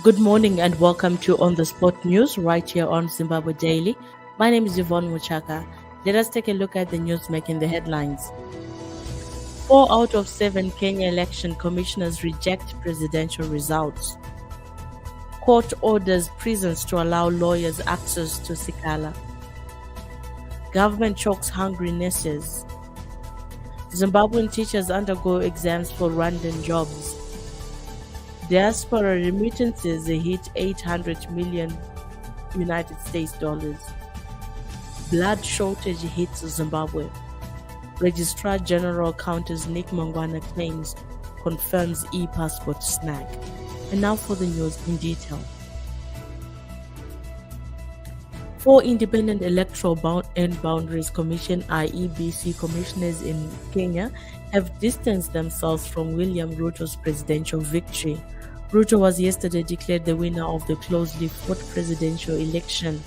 Good morning and welcome to On the Spot News right here on Zimbabwe Daily. My name is Yvonne Muchaka. Let us take a look at the news making the headlines. 4 out of 7 Kenya election commissioners reject presidential results. Court orders prisons to allow lawyers access to Sikhala. Government chokes hungry nurses. Zimbabwean teachers undergo exams for Rwandan jobs. Diaspora remittances hit 800 million United States dollars. Blood shortage hits Zimbabwe. Registrar General counters Nick Mangwana claims, confirms e-passport snag. And now for the news in detail. 4 Independent Electoral and Boundaries Commission IEBC commissioners in Kenya have distanced themselves from William Ruto's presidential victory. Ruto was yesterday declared the winner of the closely fought presidential election.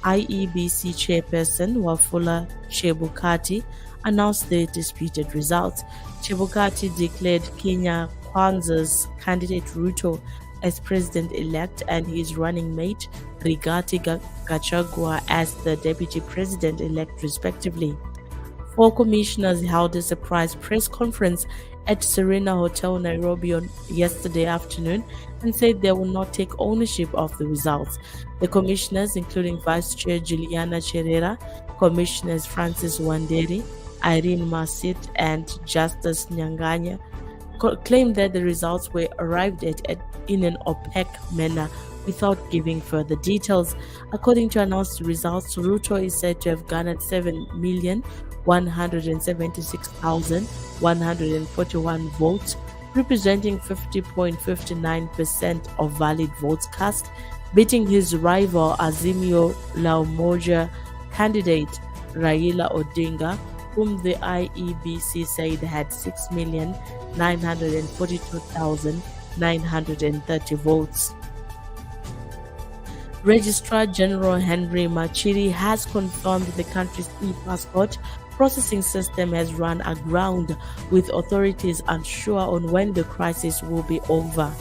IEBC chairperson Wafula Chebukati announced the disputed results. Chebukati declared Kenya Kwanza's candidate Ruto as president-elect and his running mate Rigathi Gachagua as the deputy president-elect respectively. 4 commissioners held a surprise press conference at Serena Hotel, Nairobi on yesterday afternoon and said they will not take ownership of the results. The commissioners, including Vice Chair Juliana Cherera, Commissioners Francis Wanderi, Irene Masit, and Justice Nyanganya, claimed that the results were arrived at in an opaque manner without giving further details. According to announced results, Ruto is said to have garnered 7,176,141 votes, representing 50.59% of valid votes cast, beating his rival Azimio La Umoja candidate Raila Odinga, whom the IEBC said had 6,942,930 votes. Registrar General Henry Machiri has confirmed the country's e-passport processing system has run aground, with authorities unsure on when the crisis will be over.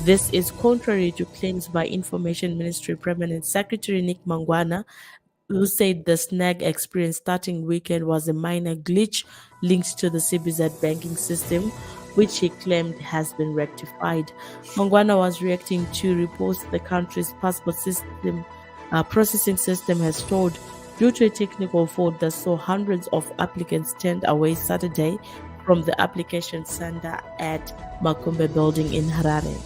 This is contrary to claims by Information Ministry Permanent Secretary Nick Mangwana, who said the snag experience starting weekend was a minor glitch linked to the CBZ banking system, which he claimed has been rectified. Mangwana was reacting to reports the country's passport system processing system has stalled due to a technical fault that saw hundreds of applicants turned away Saturday from the application center at Makumbe Building in Harare.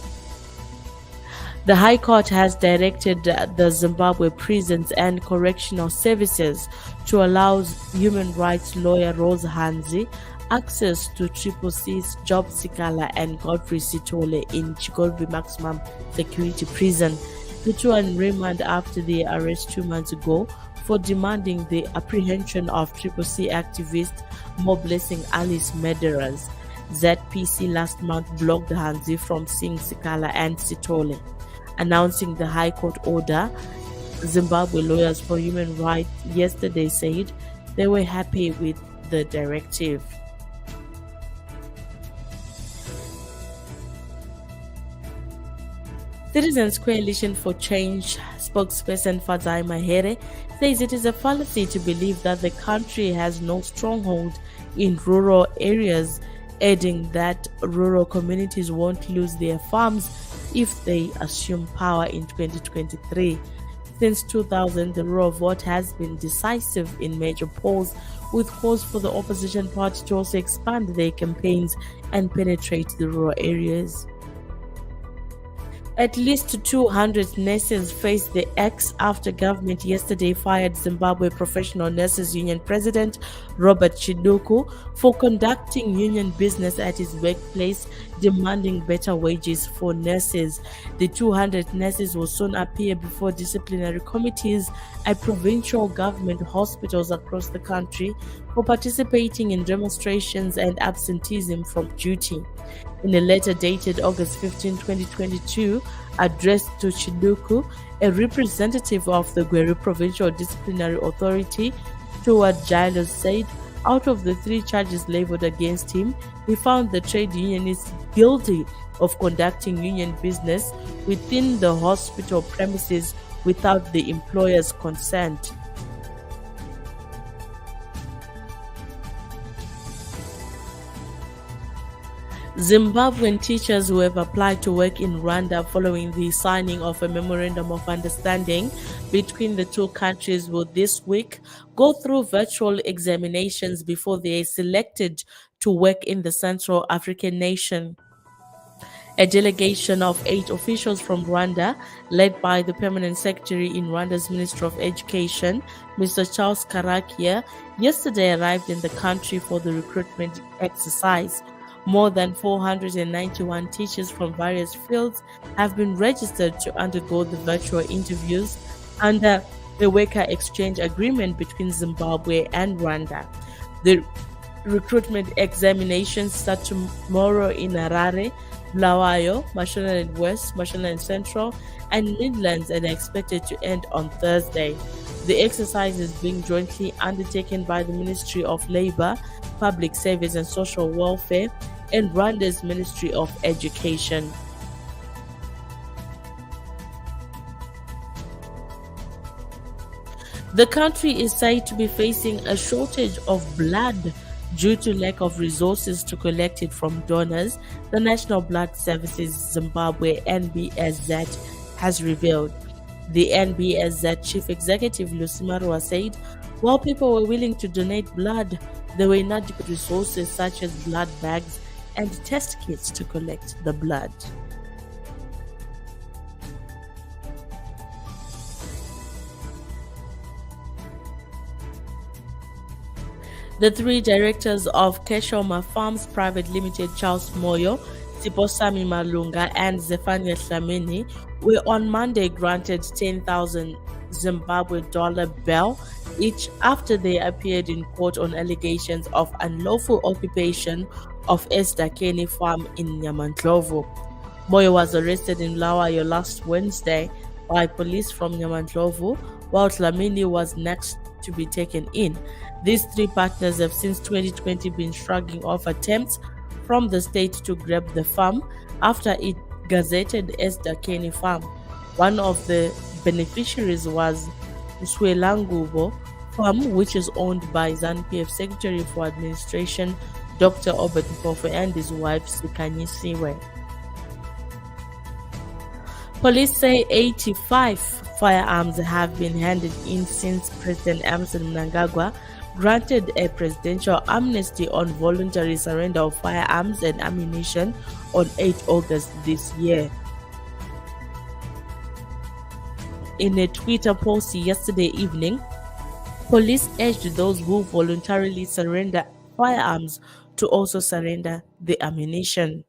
The High Court has directed the Zimbabwe Prisons and Correctional Services to allow human rights lawyer Rose Hanzi access to CCC's Job Sikhala and Godfrey Sitole in Chigolbi Maximum Security Prison. The two are in remand after their arrest 2 months ago for demanding the apprehension of CCC activist Mo Blessing Alice murderers. ZPC last month blocked Hanzi from seeing Sikhala and Sitole. Announcing the High Court order, Zimbabwe Lawyers for Human Rights yesterday said they were happy with the directive. Citizens Coalition for Change spokesperson Fadzai Mahere says it is a fallacy to believe that the country has no stronghold in rural areas, adding that rural communities won't lose their farms if they assume power in 2023. Since 2000, the rural vote has been decisive in major polls, with calls for the opposition party to also expand their campaigns and penetrate the rural areas. At least 200 nurses faced the axe after government yesterday fired Zimbabwe Professional Nurses Union President Robert Chiduku for conducting union business at his workplace, demanding better wages for nurses. The 200 nurses will soon appear before disciplinary committees at provincial government hospitals across the country for participating in demonstrations and absenteeism from duty. In a letter dated August 15, 2022, addressed to Chiduku, a representative of the Gweru Provincial Disciplinary Authority, Stuart Giles said out of the 3 charges leveled against him, he found the trade unionists guilty of conducting union business within the hospital premises without the employer's consent. Zimbabwean teachers who have applied to work in Rwanda following the signing of a memorandum of understanding between the two countries will this week go through virtual examinations before they are selected to work in the Central African nation. A delegation of 8 officials from Rwanda, led by the permanent secretary in Rwanda's Ministry of Education, Mr. Charles Karakia, yesterday arrived in the country for the recruitment exercise. More than 491 teachers from various fields have been registered to undergo the virtual interviews under the worker exchange agreement between Zimbabwe and Rwanda. The recruitment examinations start tomorrow in Harare, Bulawayo, Mashonaland West, Mashonaland Central, and Midlands, and are expected to end on Thursday. The exercise is being jointly undertaken by the Ministry of Labour, Public Service and Social Welfare and Rwanda's Ministry of Education. The country is said to be facing a shortage of blood due to lack of resources to collect it from donors, the National Blood Services Zimbabwe NBSZ has revealed. The NBSZ Chief Executive Lucy Marua said, while people were willing to donate blood, there were inadequate resources such as blood bags and test kits to collect the blood. The 3 directors of Kershelmar Farms Private Limited, Charles Moyo, Siphosami Malunga, and Zephania Dlamini, were on Monday granted 10,000 Zimbabwe dollar bail each after they appeared in court on allegations of unlawful occupation of Esdakeni Farm in Nyamandlovu. Moyo was arrested in Bulawayo last Wednesday by police from Nyamandlovu, while Dlamini was next to be taken in. These 3 partners have since 2020 been shrugging off attempts from the state to grab the farm after it gazetted Esdakeni Farm. One of the beneficiaries was Mswelangubo Farm, which is owned by ZANU-PF Secretary for Administration Dr. Obert Mpofu and his wife Sikanyisiwe. Police say 85 firearms have been handed in since President Emmerson Mnangagwa granted a presidential amnesty on voluntary surrender of firearms and ammunition on 8 August this year. In a Twitter post yesterday evening, police urged those who voluntarily surrender firearms to also surrender the ammunition.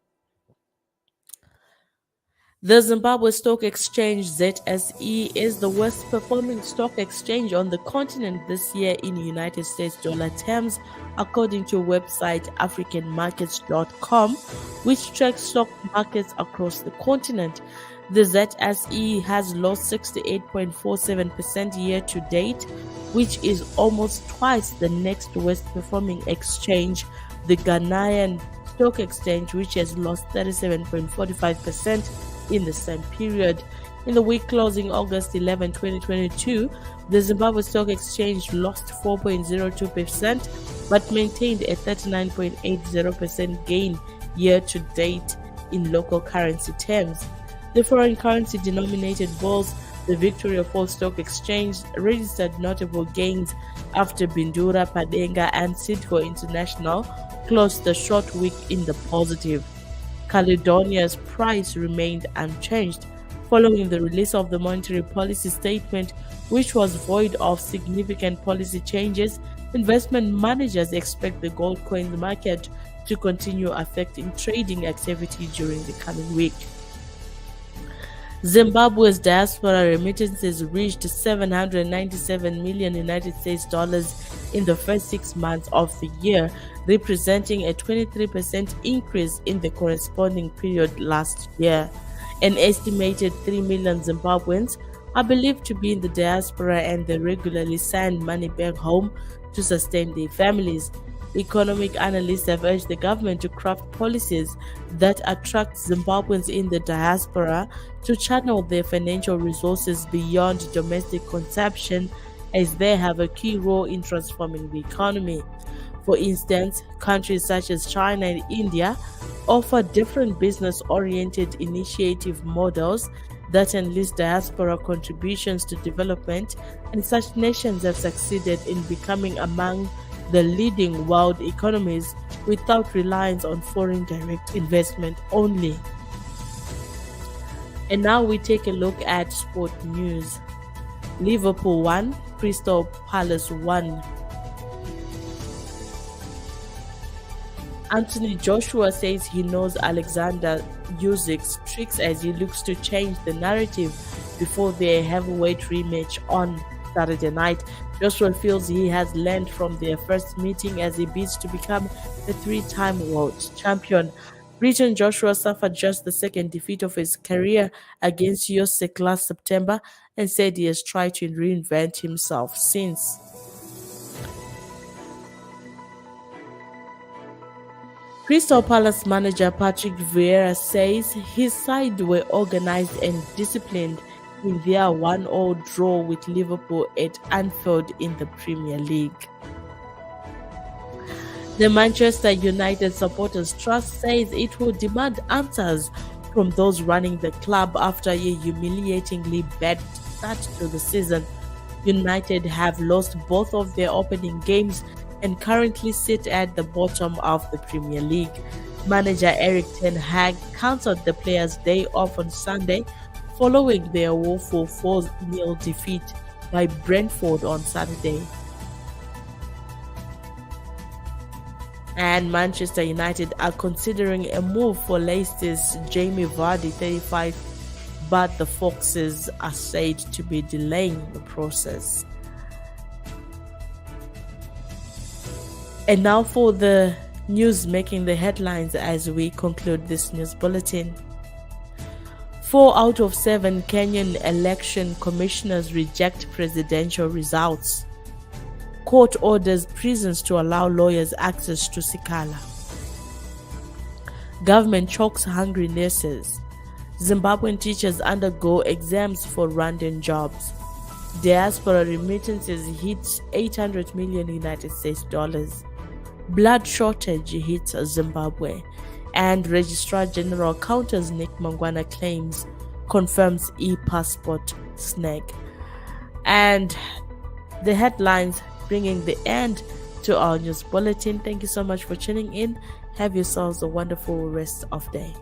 The Zimbabwe Stock Exchange ZSE is the worst performing stock exchange on the continent this year in United States dollar terms, according to website africanmarkets.com, which tracks stock markets across the continent. The ZSE has lost 68.47% year to date, which is almost twice the next worst performing exchange, the Ghanaian Stock Exchange, which has lost 37.45% in the same period. In the week closing August 11, 2022, the Zimbabwe Stock Exchange lost 4.02% but maintained a 39.80% gain year to date in local currency terms. The foreign currency denominated bulls, the Victoria Falls Stock Exchange, registered notable gains after Bindura, Padenga and Sidco International closed the short week in the positive. Caledonia's price remained unchanged following the release of the monetary policy statement, which was void of significant policy changes. Investment managers expect the gold coin market to continue affecting trading activity during the coming week. Zimbabwe's diaspora remittances reached 797 million United States dollars in the first 6 months of the year, representing a 23% increase in the corresponding period last year. An estimated 3 million Zimbabweans are believed to be in the diaspora and they regularly send money back home to sustain their families. Economic analysts have urged the government to craft policies that attract Zimbabweans in the diaspora to channel their financial resources beyond domestic consumption, as they have a key role in transforming the economy. For instance, countries such as China and India offer different business-oriented initiative models that enlist diaspora contributions to development, and such nations have succeeded in becoming among the leading world economies without reliance on foreign direct investment only. And now we take a look at sport news. Liverpool won, Crystal Palace won. Anthony Joshua says he knows Alexander Usyk's tricks as he looks to change the narrative before their heavyweight rematch on Saturday night. Joshua feels he has learned from their first meeting as he bids to become the three-time world champion. Briton Joshua suffered just the second defeat of his career against Usyk last September and said he has tried to reinvent himself since. Crystal Palace manager Patrick Vieira says his side were organised and disciplined in their 1-1 draw with Liverpool at Anfield in the Premier League. The Manchester United Supporters Trust says it will demand answers from those running the club after a humiliatingly bad start to the season. United have lost both of their opening games and currently sit at the bottom of the Premier League. Manager Erik ten Hag cancelled the players' day off on Sunday following their woeful 4-0 defeat by Brentford on Saturday. And Manchester United are considering a move for Leicester's Jamie Vardy, 35, but the Foxes are said to be delaying the process. And now for the news making the headlines as we conclude this news bulletin. 4 out of 7 Kenyan election commissioners reject presidential results. Court orders prisons to allow lawyers access to Sikhala. Government chokes hungry nurses. Zimbabwean teachers undergo exams for Rwandan jobs. Diaspora remittances hit 800 million United States dollars. Blood shortage hits Zimbabwe, and Registrar General counters Nick Mangwana claims, confirms e-passport snag. And the headlines bringing the end to our news bulletin. Thank you so much for tuning in. Have yourselves a wonderful rest of day.